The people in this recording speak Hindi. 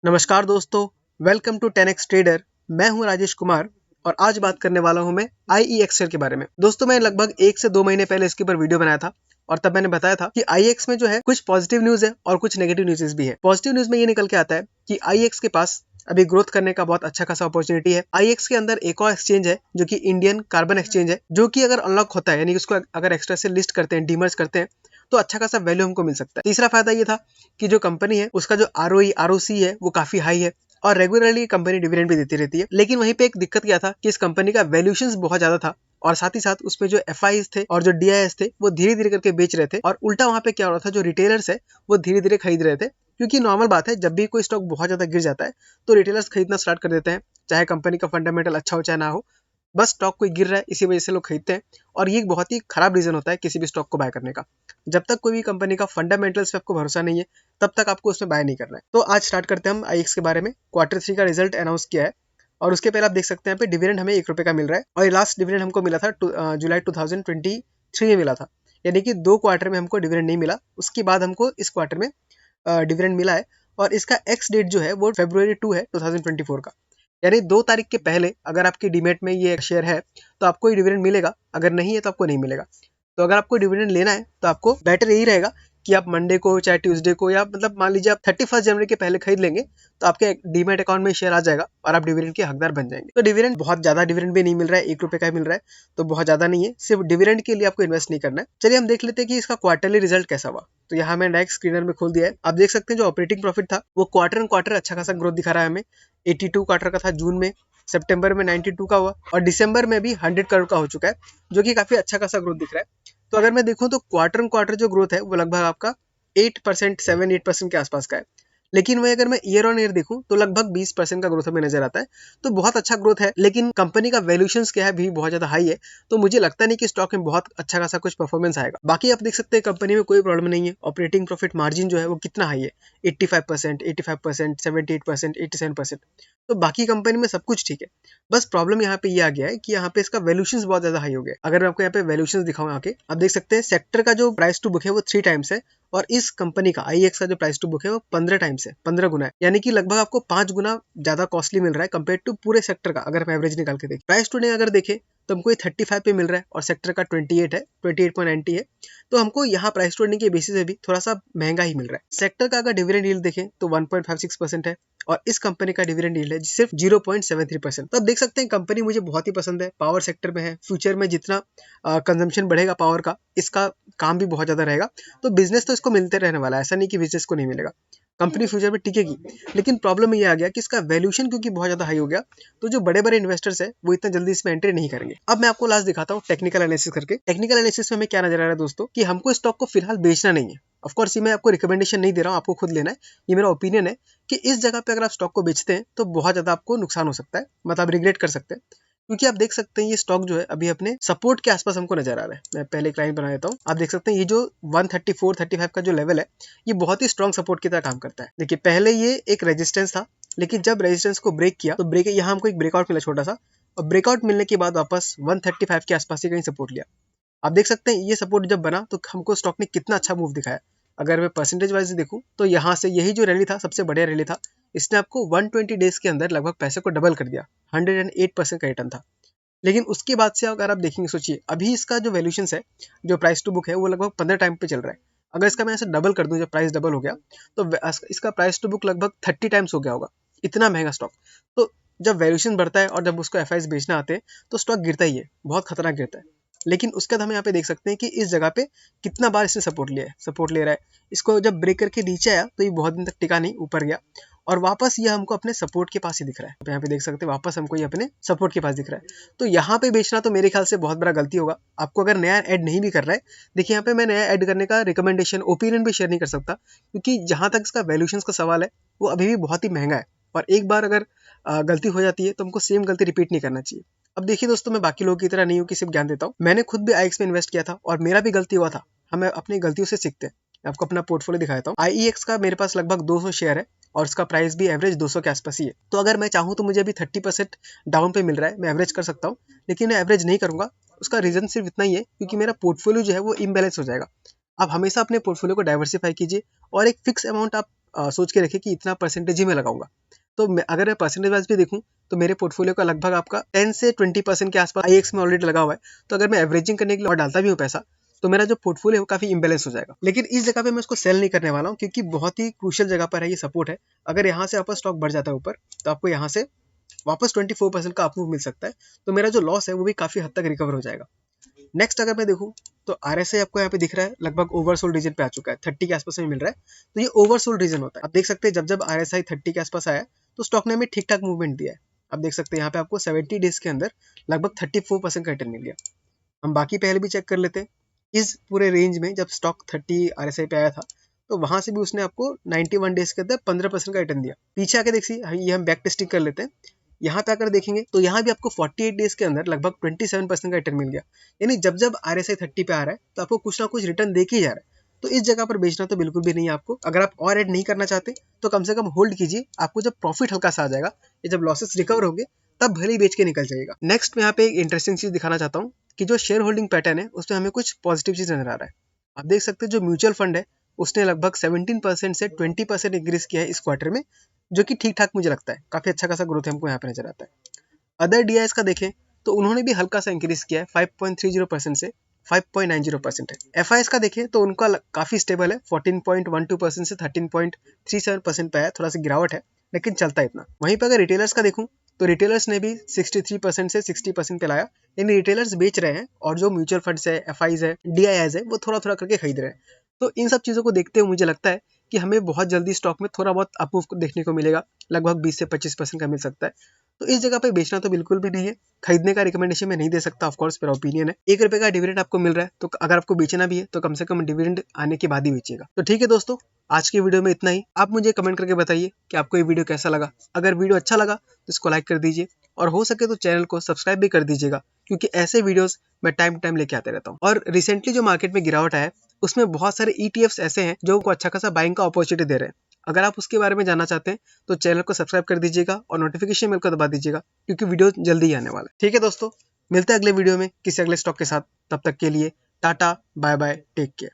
नमस्कार दोस्तों, वेलकम टू 10x ट्रेडर। मैं हूं राजेश कुमार और आज बात करने वाला हूं मैं IEX शेयर के बारे में। दोस्तों, मैं लगभग 1 से 2 महीने पहले इसके ऊपर वीडियो बनाया था और तब मैंने बताया था कि IEX में जो है कुछ पॉजिटिव न्यूज है और कुछ नेगेटिव न्यूज़ भी है। पॉजिटिव न्यूज में ये निकल के आता है कि IEX के पास अभी ग्रोथ करने का बहुत अच्छा खासा अपॉर्चुनिटी है। IEX के अंदर एक और एक्सचेंज है जो कि इंडियन कार्बन एक्सचेंज है, जो कि अगर अनलॉक होता है यानी उसको अगर एक्स्ट्रा से लिस्ट करते हैं, डीमर्ज करते हैं तो अच्छा खासा वैल्यू हमको मिल सकता है। तीसरा फायदा ये था कि जो कंपनी है उसका जो ROE है वो काफी हाई है और रेगुलरली कंपनी डिविडेंड भी देती रहती है। लेकिन वहीं पे एक दिक्कत क्या था कि इस कंपनी का वैल्यूएशन बहुत ज्यादा था और साथ ही साथ उसमें जो FIs थे और जो DIs थे वो धीरे धीरे करके बेच रहे थे और उल्टा वहां पे क्या हो रहा था, जो रिटेलर्स है वो धीरे धीरे खरीद रहे थे। क्योंकि नॉर्मल बात है, जब भी कोई स्टॉक बहुत ज्यादा गिर जाता है तो रिटेलर्स खरीदना स्टार्ट कर देते हैं, चाहे कंपनी का फंडामेंटल अच्छा हो चाहे ना हो। बस स्टॉक कोई गिर रहा है इसी वजह से लोग खरीदते हैं और ये एक बहुत ही खराब रीजन होता है किसी भी स्टॉक को बाय करने का। जब तक कोई भी कंपनी का फंडामेंटल्स पे आपको भरोसा नहीं है तब तक आपको उसमें बाय नहीं करना है। तो आज स्टार्ट करते हैं हम IEX के बारे में। Q3 का रिजल्ट अनाउंस किया है और उसके पहले आप देख सकते हैं यहाँ पे डिविडेंड हमें ₹1 का मिल रहा है और ये लास्ट डिविडेंड हमको मिला था जुलाई 2023 में मिला था। यानी कि 2 क्वार्टर में हमको डिविडेंड नहीं मिला, उसके बाद हमको इस क्वार्टर में डिविडेंड मिला है और इसका एक्स डेट जो है वो February 2 है 2024 का। यानी 2 तारीख के पहले अगर आपके डीमेट में ये शेयर है तो आपको ये डिविडेंड मिलेगा, अगर नहीं है तो आपको नहीं मिलेगा। तो अगर आपको डिविडेंड लेना है तो आपको बेटर यही रहेगा कि आप मंडे को चाहे ट्यूसडे को या मतलब मान लीजिए आप 31 जनवरी के पहले खरीद लेंगे तो आपके डीमेट अकाउंट में शेयर आ जाएगा और आप डिविडेंड के हकदार बन जाएंगे। तो डिविडेंड बहुत ज्यादा डिविडेंड भी नहीं मिल रहा है, ₹1 का मिल रहा है, तो बहुत ज्यादा नहीं है। सिर्फ डिविडेंड के लिए आपको इन्वेस्ट नहीं करना है। चलिए हम देख लेते हैं कि इसका क्वार्टरली रिजल्ट कैसा हुआ। तो यहाँ मैं नेक्स्ट स्क्रीनर में खोल दिया है। आप देख सकते हैं जो ऑपरेटिंग प्रॉफिट था वो क्वार्टर एंड क्वार्टर अच्छा खासा ग्रोथ दिखा रहा है हमें। 82 क्वार्टर का था जून में, सितंबर में 92 का हुआ और दिसंबर में भी 100 करोड़ का हो चुका है, जो कि काफी अच्छा खासा ग्रोथ दिख रहा है। तो अगर मैं देखूं तो क्वार्टर जो ग्रोथ है वो लगभग आपका 8%, 7-8% के आसपास का है। लेकिन वही अगर मैं ईयर ऑन ईयर देखूं तो लगभग 20% का ग्रोथ हमें नजर आता है। तो बहुत अच्छा ग्रोथ है, लेकिन कंपनी का वैल्यूएशन क्या है भी बहुत ज्यादा हाई है, तो मुझे लगता नहीं कि स्टॉक में बहुत अच्छा खासा कुछ परफॉर्मेंस आएगा। बाकी आप देख सकते हैं कंपनी में कोई प्रॉब्लम नहीं है। ऑपरेटिंग प्रॉफिट मार्जिन जो है वो कितना हाई है, 85%, 85%, 78%, 87%। तो बाकी कंपनी में सब कुछ ठीक है। बस प्रॉब्लम यहाँ पे ये आ गया है कि यहाँ पे इसका वैल्यूएशन बहुत ज्यादा हाई हो गया। अगर मैं आपको यहाँ पे वैल्यूएशन दिखाऊं आके, आप देख सकते हैं सेक्टर का जो प्राइस टू बुक है वो 3 टाइम्स है और इस कंपनी का IEX का जो प्राइस टू बुक है वो 15 टाइम्स है, 15 गुना है। यानी कि लगभग आपको 5 गुना ज्यादा कॉस्टली मिल रहा है कंपेयर टू पूरे सेक्टर का। अगर हम एवरेज निकाल के देखें, प्राइस टू डे अगर देखें तो हमको ये 35 पे मिल रहा है और सेक्टर का 28 है, 28.90 है। तो हमको यहाँ प्राइस टू अर्निंग के बेसिस में भी थोड़ा सा महंगा ही मिल रहा है। सेक्टर का अगर डिविडेंड यील्ड देखें तो 1.56% है और इस कंपनी का डिविडेंड यील्ड है सिर्फ 0.73%। तो आप देख सकते हैं कंपनी मुझे बहुत ही पसंद है, पावर सेक्टर में है। फ्यूचर में जितना कंजम्पशन बढ़ेगा पावर का, इसका काम भी बहुत ज्यादा रहेगा। तो बिजनेस तो इसको मिलते रहने वाला है, ऐसा नहीं कि बिजनेस को नहीं मिलेगा। कंपनी फ्यूचर में टिकेगी। लेकिन प्रॉब्लम ये आ गया कि इसका वैल्यूएशन क्योंकि बहुत ज्यादा हाई हो गया, तो जो बड़े बड़े इन्वेस्टर्स है वो इतना जल्दी इसमें एंट्री नहीं करेंगे। अब मैं आपको लास्ट दिखाता हूँ टेक्निकल एनालिसिस करके। टेक्निकल एनालिसिस में हमें क्या नजर आ रहा है दोस्तों, कि हमको स्टॉक को फिलहाल बेचना नहीं है। ऑफ कोर्स ये मैं आपको रिकमेंडेशन नहीं दे रहा हूँ, आपको खुद लेना है। ये मेरा ओपिनियन है कि इस जगह पे अगर आप स्टॉक को बेचते हैं तो बहुत ज्यादा आपको नुकसान हो सकता है, मतलब रिग्रेट कर सकते हैं। क्योंकि आप देख सकते हैं ये स्टॉक जो है अभी अपने सपोर्ट के आसपास हमको नजर आ रहा है। मैं पहले एक लाइन बना देता हूँ। आप देख सकते हैं ये जो 134-35 का जो लेवल है ये बहुत ही स्ट्रॉन्ग सपोर्ट की तरह काम करता है। देखिए पहले ये एक रेजिस्टेंस था, लेकिन जब रेजिस्टेंस को ब्रेक किया तो यहाँ हमको एक ब्रेकआउट मिला छोटा सा, और ब्रेकआउट मिलने के बाद वापस 135 के आसपास ही कहीं सपोर्ट लिया। आप देख सकते हैं ये सपोर्ट जब बना तो हमको स्टॉक ने कितना अच्छा मूव दिखाया। अगर मैं परसेंटेज वाइज देखूं तो यहाँ से यही जो रैली था सबसे बढ़िया रैली था। इसने आपको 120 डेज के अंदर लगभग पैसे को डबल कर दिया। 108% का रिटर्न था। लेकिन उसके बाद से अगर आप देखेंगे, सोचिए अभी इसका जो वैल्यूएशन है, जो प्राइस टू बुक है वो लगभग 15 टाइम पे चल रहा है। अगर इसका मैं ऐसे डबल कर दूं, जब प्राइस डबल हो गया तो इसका प्राइस टू बुक लगभग 30 टाइम्स हो गया होगा। इतना महंगा स्टॉक। तो जब वैल्यूएशन बढ़ता है और जब उसको FIs बेचना आते हैं तो स्टॉक गिरता ही है, बहुत खतरनाक गिरता है। लेकिन उसके बाद हम यहाँ पे देख सकते हैं कि इस जगह पे कितना बार इसने सपोर्ट लिया है, सपोर्ट ले रहा है। इसको जब ब्रेक करके नीचे आया तो ये बहुत दिन तक टिका नहीं, ऊपर गया और वापस ये हमको अपने सपोर्ट के पास ही दिख रहा है। यहाँ पे देख सकते हैं वापस हमको ये अपने सपोर्ट के पास दिख रहा है। तो यहाँ पे बेचना तो मेरे ख्याल से बहुत बड़ा गलती होगा। आपको अगर नया ऐड नहीं भी कर रहा है, देखिए यहाँ पे मैं नया ऐड करने का रिकमेंडेशन ओपिनियन भी शेयर नहीं कर सकता, क्योंकि जहां तक इसका वैल्यूएशन का सवाल है वो अभी भी बहुत ही महंगा है और एक बार अगर गलती हो जाती है तो हमको सेम गलती रिपीट नहीं करना चाहिए। अब देखिए दोस्तों, मैं बाकी लोगों की तरह नहीं हूँ कि सिर्फ ज्ञान देता हूँ। मैंने खुद भी IEX में इन्वेस्ट किया था और मेरा भी गलती हुआ था। हमें अपनी गलतियों से सीखते हैं। मैं आपको अपना पोर्टफोलियो दिखा देता हूँ। IEX का मेरे पास लगभग 200 शेयर है और उसका प्राइस भी एवरेज 200 के आसपास ही है। तो अगर मैं चाहूँ तो मुझे अभी 30% डाउन पे मिल रहा है, मैं एवरेज कर सकता हूँ, लेकिन मैं एवरेज नहीं करूंगा। उसका रीजन सिर्फ इतना ही है क्योंकि मेरा पोर्टफोलियो जो है वो इम्बैलेंस हो जाएगा। आप हमेशा अपने पोर्टफोलियो को डाइवर्सिफाई कीजिए और एक फिक्स अमाउंट आप सोच के रखिए कि इतना परसेंटेज ही मैं लगाऊंगा। तो अगर मैं परसेंटेज वाइज भी देखूं तो मेरे पोर्टफोलियो का लगभग आपका 10 से 20% के आसपास IEX में ऑलरेडी लगा हुआ है। तो अगर मैं एवरेजिंग करने के लिए और डालता भी हूँ पैसा तो मेरा जो पोर्टफोलियो है वो काफी इम्बेलेंस हो जाएगा। लेकिन इस जगह पे मैं इसको सेल नहीं करने वाला हूँ क्योंकि बहुत ही क्रूशियल जगह पर है, ये सपोर्ट है। अगर यहाँ से आपका स्टॉक बढ़ जाता है ऊपर तो आपको यहाँ से वापस 24% का अपमूव मिल सकता है। तो मेरा जो लॉस है वो भी काफी हद तक रिकवर हो जाएगा। नेक्स्ट अगर मैं देखूं तो RSI आपको यहाँ पे दिख रहा है लगभग ओवरसोल्ड रीजन पे आ चुका है, 30 के आसपास में मिल रहा है। तो ये ओवरसोल्ड रीजन होता है। आप देख सकते हैं जब जब RSI 30 के आसपास आया तो स्टॉक ने हमें ठीक ठाक मूवमेंट दिया है। आप देख सकते हैं यहाँ पे आपको 70 डेज के अंदर लगभग 34% का रिटर्न मिल गया। हम बाकी पहले भी चेक कर लेते हैं। इस पूरे रेंज में जब स्टॉक 30 RSI पे आया था तो वहां से भी उसने आपको 91 डेज के अंदर 15% का रिटर्न दिया। पीछे आके देखिए, ये हम बैक टेस्टिंग कर लेते हैं। यहाँ पे आकर देखेंगे तो यहाँ भी आपको 48 डेज के अंदर लगभग 27% का रिटर्न मिल गया। यानी जब जब RSI 30 पे आ रहा है तो आपको कुछ ना कुछ रिटर्न दे के ही जा रहा है। तो इस जगह पर बेचना तो बिल्कुल भी नहीं है आपको। अगर आप और ऐड नहीं करना चाहते तो कम से कम होल्ड कीजिए। आपको जब प्रॉफिट हल्का सा आ जाएगा या जब लॉसेस रिकवर होंगे तब भले ही बेच के निकल जाएगा। नेक्स्ट मैं यहाँ पे एक इंटरेस्टिंग चीज दिखाना चाहता हूँ कि जो शेयर होल्डिंग पैटर्न है उसमें हमें कुछ पॉजिटिव चीज नजर आ रहा है। आप देख सकते हैं जो म्यूचुअल फंड है उसने लगभग 17% से 20% इंक्रीज किया है इस क्वार्टर में, जो कि ठीक ठाक मुझे लगता है। काफी अच्छा खासा ग्रोथ हमको यहाँ पे नजर आता है। अदर DIs का देखें तो उन्होंने भी हल्का सा इंक्रीज किया है, 5.30% से 5.90% है। FIs का देखें तो उनका काफी स्टेबल है, 14.12% से 13.37% पे है। थोड़ा सा गिरावट है लेकिन चलता है इतना। वहीं पर अगर रिटेलर्स का देखूं तो रिटेलर्स ने भी 63% से 60% पे लाया। यानी रिटेलर्स बेच रहे हैं और जो म्यूचुअल फंड्स है, FIs है, DIs है वो थोड़ा थोड़ा करके खरीद रहे हैं। तो इन सब चीजों को देखते हुए मुझे लगता है कि हमें बहुत जल्दी स्टॉक में थोड़ा बहुत अपमूव देखने को मिलेगा, लगभग 20 से 25% का मिल सकता है। तो इस जगह पे बेचना तो बिल्कुल भी नहीं है। खरीदने का रिकमेंडेशन मैं नहीं दे सकता, ऑफ कोर्स मेरा ओपिनियन है। ₹1 का डिविडेंड आपको मिल रहा है तो अगर आपको बेचना भी है तो कम से कम डिविडेंड आने के बाद ही बेचिएगा। तो ठीक है दोस्तों, आज की वीडियो में इतना ही। आप मुझे कमेंट करके बताइए कि आपको ये वीडियो कैसा लगा। अगर वीडियो अच्छा लगा तो इसको लाइक कर दीजिए और हो सके तो चैनल को सब्सक्राइब भी कर दीजिएगा, क्योंकि ऐसे वीडियोस मैं टाइम टू टाइम लेके आते रहता हूँ। और रिसेंटली जो मार्केट में गिरावट आया है उसमें बहुत सारे ETFs ऐसे हैं जो को अच्छा खासा बाइंग का अपॉर्चुनिटी दे रहे हैं। अगर आप उसके बारे में जानना चाहते हैं तो चैनल को सब्सक्राइब कर दीजिएगा और नोटिफिकेशन बेल को दबा दीजिएगा, क्योंकि वीडियो जल्दी ही आने वाला है। ठीक है दोस्तों, मिलते हैं अगले वीडियो में किसी अगले स्टॉक के साथ। तब तक के लिए ta ta, bye bye, take care.